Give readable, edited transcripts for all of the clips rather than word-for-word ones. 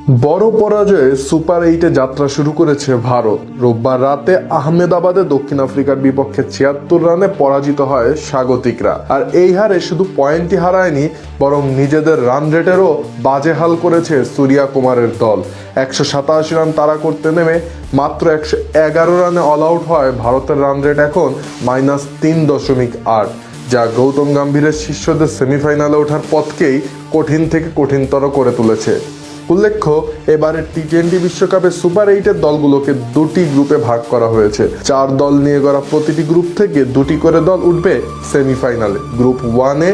বড় পরাজয়ে সুপার 8-এ যাত্রা শুরু করেছে ভারত। রোববার রাতে আহমেদাবাদে দক্ষিণ আফ্রিকার বিপক্ষে ৭৬ রানে পরাজিত হয় স্বাগতিকরা। আর এই হারে শুধু পয়েন্টই হারায়নি, বরং নিজেদের রান রেটেরও বাজে হাল করেছে সূর্যা কুমারের দল। ১৮৭ রান তাড়া করতে নেমে মাত্র ১১১ রানে অল আউট হয় ভারতের রান রেট এখন -৩.৮, যা গৌতম গম্ভীরের শিষ্যদের সেমিফাইনালে ওঠার পথকেই কঠিন থেকে কঠিনতর করে তুলেছে। উল্লেখ্য, এবারের টি-20 বিশ্বকাপে সুপার 8-এর দলগুলোকে দুটি গ্রুপে ভাগ করা হয়েছে। 4 দল নিয়ে গড়া প্রতিটি গ্রুপ থেকে দুটি করে দল উঠবে সেমিফাইনালে। গ্রুপ 1-এ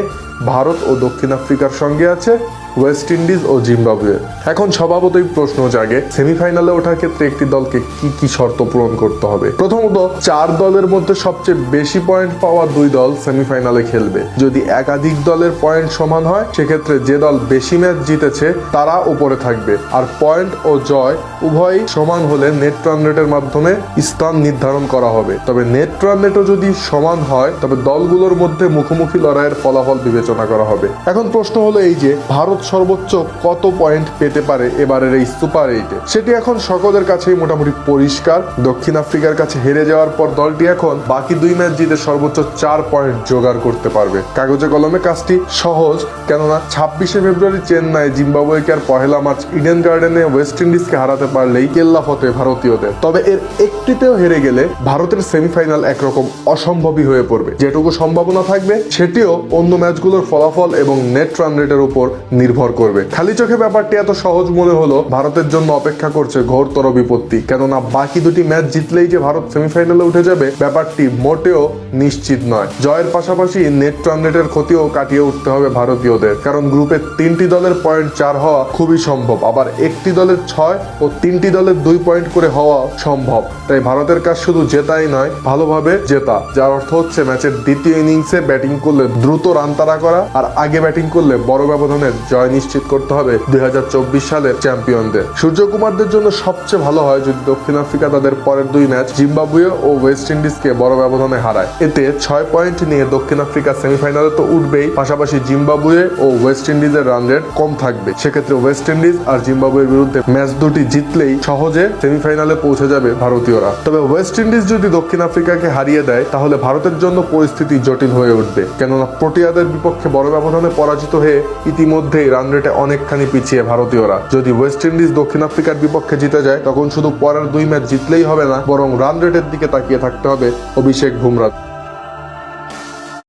ভারত ও দক্ষিণ আফ্রিকার সঙ্গে আছে ওয়েস্ট ইন্ডিজ ও জিম্বাবুয়ে। এখন স্বভাবতই প্রশ্ন জাগে, সেমিফাইনালে ওঠার ক্ষেত্রে একটি দলকে কি কি শর্ত পূরণ করতে হবে। প্রথমত, 4 দলের মধ্যে সবচেয়ে বেশি পয়েন্ট পাওয়া 2 দল সেমিফাইনালে খেলবে। যদি একাধিক দলের পয়েন্ট সমান হয়, সেক্ষেত্রে যে দল বেশি ম্যাচ জিতেছে তারা উপরে থাকবে। আর পয়েন্ট ও জয় উভয়ই সমান হলে নেট রান রেটের মাধ্যমে স্থান নির্ধারণ করা হবে। তবে নেট রান রেটও যদি সমান হয়, তবে দলগুলোর মধ্যে মুখোমুখি লড়াইয়ের ফলাফল বিবেচনা করা হবে। এখন প্রশ্ন হলো এই যে, ভারত সর্বোচ্চ কত পয়েন্ট পেতে পারে এবারের এই সুপার 8-এ? সেটি এখন সকলের কাছেই মোটামুটি পরিষ্কার। দক্ষিণ আফ্রিকার কাছে হেরে যাওয়ার পর দলটি এখন বাকি 2 ম্যাচ জিতে সর্বোচ্চ 4 পয়েন্ট জোগাড় করতে পারবে। কাগজে কলমে কাজটি সহজ, কেননা 26শে ফেব্রুয়ারি চেন্নাই জিম্বাবুয়েকে আর 1 মার্চ ইডেন গার্ডেনে ওয়েস্ট ইন্ডিজকে হারাতে পারলেই কেল্লা ফতে ভারতীয়দের। তবে এর একটিতেও হেরে গেলে ভারতের সেমিফাইনাল একরকম অসম্ভবই হয়ে পড়বে। যেটুকু সম্ভাবনা থাকবে সেটিও অন্য ম্যাচগুলোর ফলাফল এবং নেট রান রেটের উপর নির্ভর করবে। খালি চোখে ব্যাপারটি এত সহজ মনে হলো, ভারতের জন্য অপেক্ষা করছে ঘোরতর বিপত্তি। কেননা বাকি 2টি ম্যাচ জিতলেই যে ভারত সেমিফাইনালে উঠে যাবে, ব্যাপারটি মোটেও নিশ্চিত নয়। জয়ের পাশাপাশি নেট রান রেটের ক্ষতিও কাটিয়ে উঠতে হবে ভারতীয়দের, কারণ গ্রুপে 3টি দলের পয়েন্ট 4 হওয়া খুবই সম্ভব, আবার একটি দলের 6 ও 3টি দলের 2 পয়েন্ট করে হওয়া সম্ভব। তাই ভারতের কাজ শুধু জেতাই নয়, ভালোভাবে জেতা, যার অর্থ হচ্ছে ম্যাচের দ্বিতীয় ইনিংসে ব্যাটিং করলে দ্রুত রান তাড়া করা, আর আগে ব্যাটিং করলে বড় ব্যবধানের জয় নিশ্চিত করতে হবে 2024 সালের চ্যাম্পিয়নদের। সূর্যকুমারদের জন্য সবচেয়ে ভালো হয় যদি দক্ষিণ আফ্রিকা তাদের পরের 2 ম্যাচ জিম্বাবুয়ে ও ওয়েস্ট ইন্ডিজকে বড় ব্যবধানে হারায়। এতে 6 পয়েন্ট নিয়ে দক্ষিণ আফ্রিকা সেমিফাইনালে তো উঠবেই, পাশাপাশি জিম্বাবুয়ে ও ওয়েস্ট ইন্ডিজের রান রেট কম থাকবে। সেক্ষেত্রে ওয়েস্ট ইন্ডিজ আর জিম্বাবুয়ের বিরুদ্ধে ম্যাচ দুটি জিতলেই সহজে সেমিফাইনালে পৌঁছে যাবে ভারতীয়রা। তবে ওয়েস্ট ইন্ডিজ যদি দক্ষিণ আফ্রিকাকে হারিয়ে দেয়, তাহলে ভারতের জন্য পরিস্থিতি জটিল হয়ে উঠবে, কেননা প্রোটিয়াদের বিপক্ষে বড় ব্যবধানে পরাজিত হয়ে ইতিমধ্যেই রান রেটে অনেকখানি পিছিয়ে ভারতীয়রা। যদি ওয়েস্ট ইন্ডিজ দক্ষিণ আফ্রিকার বিপক্ষে জিতে যায়, তখন শুধু পরের 2 ম্যাচ জিতলেই হবে না, বরং রান রেটের দিকে তাকিয়ে থাকতে হবে অভিষেক বুমরা।